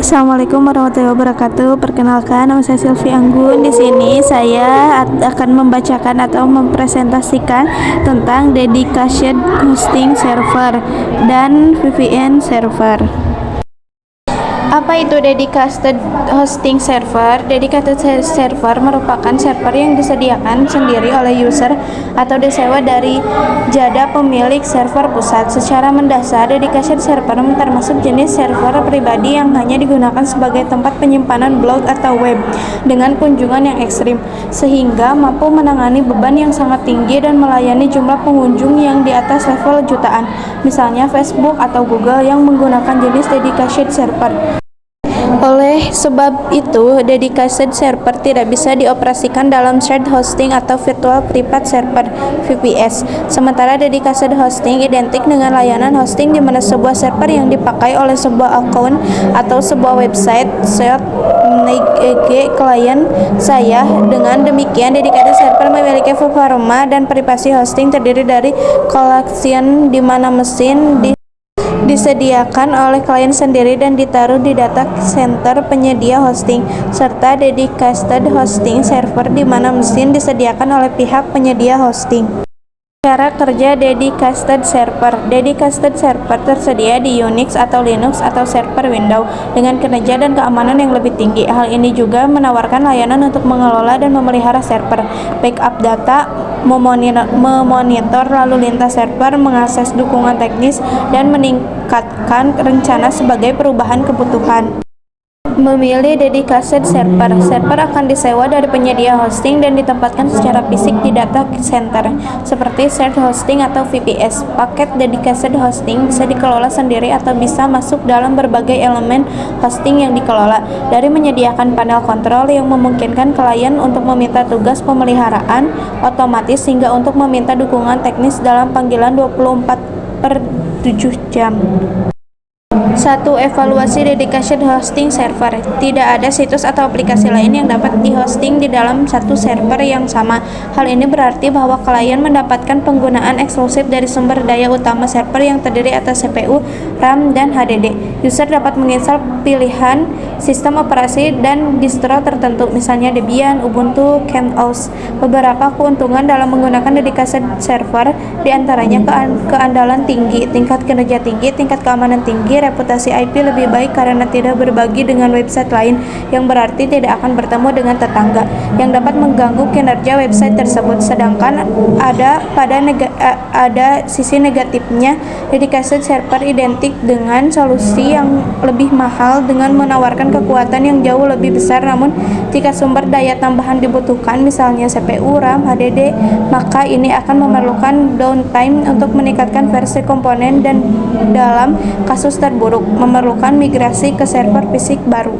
Assalamualaikum warahmatullahi wabarakatuh. Perkenalkan, nama saya Silvi Anggun. Di sini saya akan membacakan atau mempresentasikan tentang dedicated hosting server dan VPN server. Apa itu dedicated hosting server? Dedicated server merupakan server yang disediakan sendiri oleh user atau disewa dari jada pemilik server pusat. Secara mendasar, dedicated server termasuk jenis server pribadi yang hanya digunakan sebagai tempat penyimpanan blog atau web dengan kunjungan yang ekstrim, sehingga mampu menangani beban yang sangat tinggi dan melayani jumlah pengunjung yang di atas level jutaan. Misalnya Facebook atau Google yang menggunakan jenis dedicated server. Oleh sebab itu, dedicated server tidak bisa dioperasikan dalam shared hosting atau virtual private server (VPS). Sementara dedicated hosting identik dengan layanan hosting di mana sebuah server yang dipakai oleh sebuah akun atau sebuah website klien saya. Dengan demikian, dedicated server memiliki performa dan privasi hosting terdiri dari collection di mana mesin disediakan oleh klien sendiri dan ditaruh di data center penyedia hosting, serta dedicated hosting server di mana mesin disediakan oleh pihak penyedia hosting. Cara kerja dedicated server. Dedicated server tersedia di Unix atau Linux atau server Windows dengan kinerja dan keamanan yang lebih tinggi. Hal ini juga menawarkan layanan untuk mengelola dan memelihara server, backup data, memonitor lalu lintas server, mengakses dukungan teknis, dan meningkatkan rencana sebagai perubahan kebutuhan. Memilih dedicated server. Server akan disewa dari penyedia hosting dan ditempatkan secara fisik di data center, seperti shared hosting atau VPS. Paket dedicated hosting bisa dikelola sendiri atau bisa masuk dalam berbagai elemen hosting yang dikelola, dari menyediakan panel kontrol yang memungkinkan klien untuk meminta tugas pemeliharaan otomatis hingga untuk meminta dukungan teknis dalam panggilan 24/7 jam. 1. Evaluasi dedicated hosting server. Tidak ada situs atau aplikasi lain yang dapat dihosting di dalam satu server yang sama. Hal ini berarti bahwa klien mendapatkan penggunaan eksklusif dari sumber daya utama server yang terdiri atas CPU, RAM, dan HDD. User dapat menginstal pilihan sistem operasi dan distro tertentu, misalnya Debian, Ubuntu, CentOS. Beberapa keuntungan dalam menggunakan dedicated server diantaranya keandalan tinggi, tingkat kinerja tinggi, tingkat keamanan tinggi, reputasi IP lebih baik karena tidak berbagi dengan website lain, yang berarti tidak akan bertemu dengan tetangga yang dapat mengganggu kinerja website tersebut. Sedangkan ada sisi negatifnya. Dedicated server identik dengan solusi yang lebih mahal dengan menawarkan kekuatan yang jauh lebih besar, namun jika sumber daya tambahan dibutuhkan, misalnya CPU, RAM, HDD, maka ini akan memerlukan downtime untuk meningkatkan versi komponen dan dalam kasus terburuk memerlukan migrasi ke server fisik baru.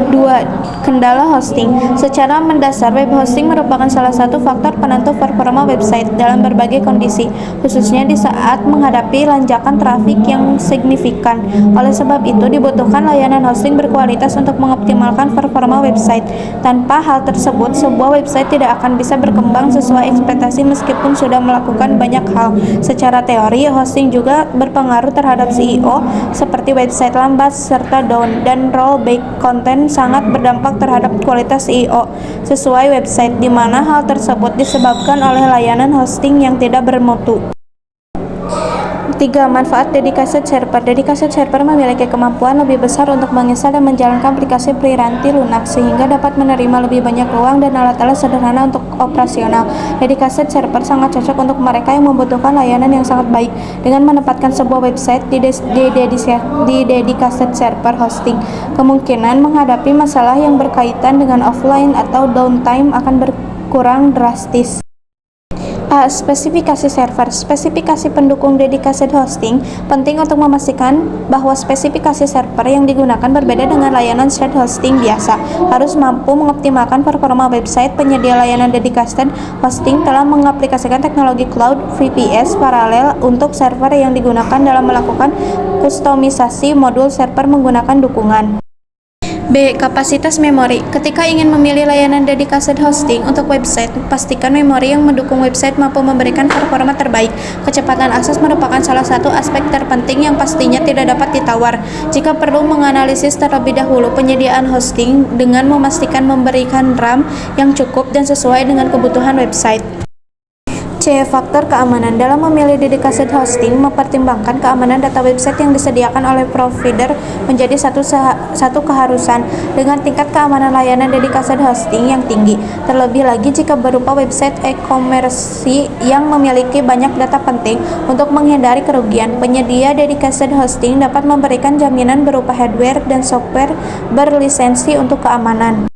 2. Kendala hosting. Secara mendasar, web hosting merupakan salah satu faktor penentu performa website dalam berbagai kondisi, khususnya di saat menghadapi lonjakan trafik yang signifikan. Oleh sebab itu, dibutuhkan layanan hosting berkualitas untuk mengoptimalkan performa website. Tanpa hal tersebut, sebuah website tidak akan bisa berkembang sesuai ekspektasi meskipun sudah melakukan banyak hal. Secara teori, hosting juga berpengaruh terhadap SEO, seperti website lambat serta down, dan rollback konten sangat berdampak terhadap kualitas SEO sesuai website, di mana hal tersebut disebabkan oleh layanan hosting yang tidak bermutu. 3. Manfaat dedicated server. Dedicated server memiliki kemampuan lebih besar untuk menginstal dan menjalankan aplikasi piranti lunak, sehingga dapat menerima lebih banyak ruang dan alat-alat sederhana untuk operasional. Dedicated server sangat cocok untuk mereka yang membutuhkan layanan yang sangat baik. Dengan menempatkan sebuah website di dedicated server hosting, kemungkinan menghadapi masalah yang berkaitan dengan offline atau downtime akan berkurang drastis. A. Spesifikasi server. Spesifikasi pendukung dedicated hosting penting untuk memastikan bahwa spesifikasi server yang digunakan berbeda dengan layanan shared hosting biasa. Harus mampu mengoptimalkan performa website. Penyedia layanan dedicated hosting telah mengaplikasikan teknologi cloud VPS paralel untuk server yang digunakan dalam melakukan kustomisasi modul server menggunakan dukungan. B. B. Kapasitas memori. Ketika ingin memilih layanan dedicated hosting untuk website, pastikan memori yang mendukung website mampu memberikan performa terbaik. Kecepatan akses merupakan salah satu aspek terpenting yang pastinya tidak dapat ditawar. Jika perlu menganalisis terlebih dahulu penyediaan hosting dengan memastikan memberikan RAM yang cukup dan sesuai dengan kebutuhan website. C. Faktor keamanan. Dalam memilih dedicated hosting, mempertimbangkan keamanan data website yang disediakan oleh provider menjadi satu keharusan dengan tingkat keamanan layanan dedicated hosting yang tinggi. Terlebih lagi jika berupa website e-commerce yang memiliki banyak data penting. Untuk menghindari kerugian, penyedia dedicated hosting dapat memberikan jaminan berupa hardware dan software berlisensi untuk keamanan.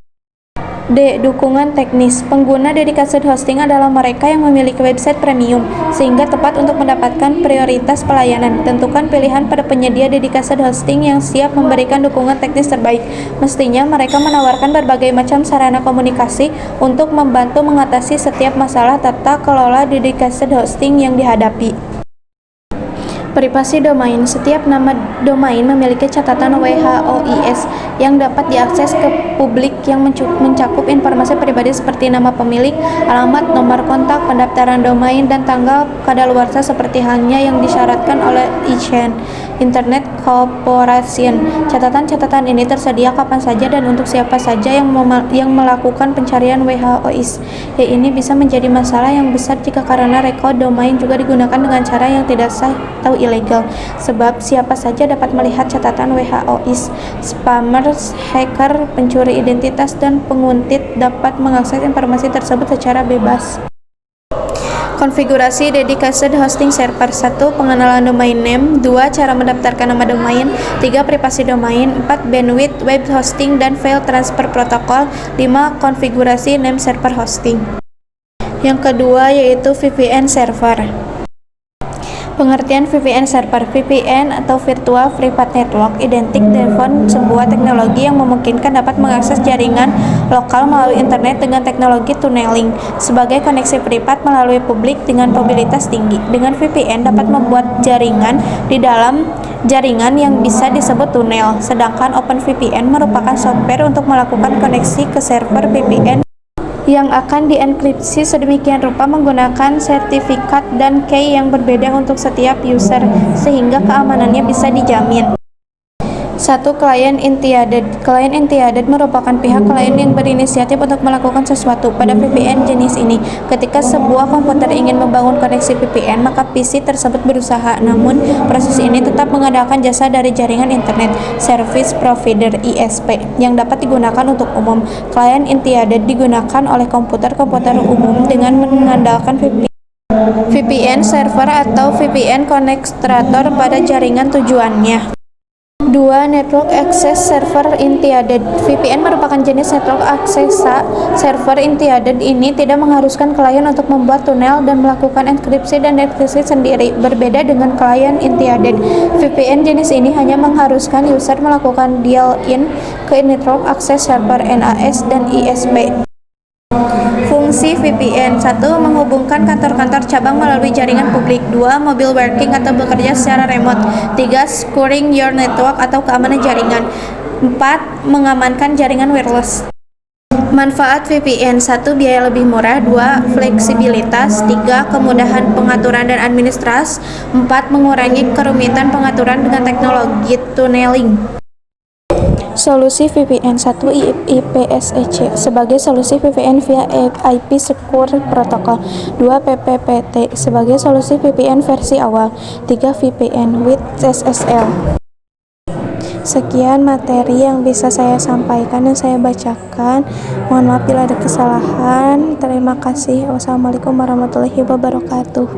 D. Dukungan teknis. Pengguna dedicated hosting adalah mereka yang memiliki website premium, sehingga tepat untuk mendapatkan prioritas pelayanan. Tentukan pilihan pada penyedia dedicated hosting yang siap memberikan dukungan teknis terbaik. Mestinya mereka menawarkan berbagai macam sarana komunikasi untuk membantu mengatasi setiap masalah tata kelola dedicated hosting yang dihadapi. Privasi domain. Setiap nama domain memiliki catatan WHOIS yang dapat diakses ke publik yang mencakup informasi pribadi seperti nama pemilik, alamat, nomor kontak, pendaftaran domain, dan tanggal kadaluarsa seperti halnya yang disyaratkan oleh ICANN, Internet Corporation. Catatan-catatan ini tersedia kapan saja dan untuk siapa saja yang melakukan pencarian WHOIS. Ini bisa menjadi masalah yang besar jika karena record domain juga digunakan dengan cara yang tidak sah atau ilegal, sebab siapa saja dapat melihat catatan WHOIS. Spammers, hacker, pencuri identitas, dan penguntit dapat mengakses informasi tersebut secara bebas. Konfigurasi dedicated hosting server. 1. Pengenalan domain name. 2. Cara mendaftarkan nama domain. 3. Privasi domain. 4. Bandwidth, web hosting, dan file transfer protokol. 5. Konfigurasi name server hosting. Yang kedua yaitu VPN server. Pengertian VPN server. VPN atau Virtual Private Network identik dengan sebuah teknologi yang memungkinkan dapat mengakses jaringan lokal melalui internet dengan teknologi tunneling sebagai koneksi privat melalui publik dengan mobilitas tinggi. Dengan VPN dapat membuat jaringan di dalam jaringan yang bisa disebut tunnel, sedangkan OpenVPN merupakan software untuk melakukan koneksi ke server VPN yang akan dienkripsi sedemikian rupa menggunakan sertifikat dan key yang berbeda untuk setiap user, sehingga keamanannya bisa dijamin. 1. Klien initiated. Klien initiated merupakan pihak klien yang berinisiatif untuk melakukan sesuatu pada VPN jenis ini. Ketika sebuah komputer ingin membangun koneksi VPN, maka PC tersebut berusaha, namun proses ini tetap mengandalkan jasa dari jaringan Internet Service Provider (ISP) yang dapat digunakan untuk umum. Klien initiated digunakan oleh komputer-komputer umum dengan mengandalkan VPN server atau VPN connector pada jaringan tujuannya. 2. Network Access Server Initiated. VPN merupakan jenis network access server initiated. Ini tidak mengharuskan klien untuk membuat tunnel dan melakukan enkripsi dan dekripsi sendiri. Berbeda dengan klien initiated, VPN jenis ini hanya mengharuskan user melakukan dial-in ke Network Access Server (NAS) dan ISP. Fungsi VPN. 1. Menghubungkan kantor-kantor cabang melalui jaringan publik. 2. Mobile working atau bekerja secara remote. 3. Securing your network atau keamanan jaringan. 4. Mengamankan jaringan wireless. Manfaat VPN. 1. Biaya lebih murah. 2. Fleksibilitas. 3. Kemudahan pengaturan dan administrasi. 4. Mengurangi kerumitan pengaturan dengan teknologi tunneling. Solusi VPN. 1. IPsec sebagai solusi VPN via IP Secure Protocol. 2. PPPT sebagai solusi VPN versi awal. 3. VPN with SSL. Sekian materi yang bisa saya sampaikan dan saya bacakan. Mohon maaf bila ada kesalahan. Terima kasih. Wassalamualaikum warahmatullahi wabarakatuh.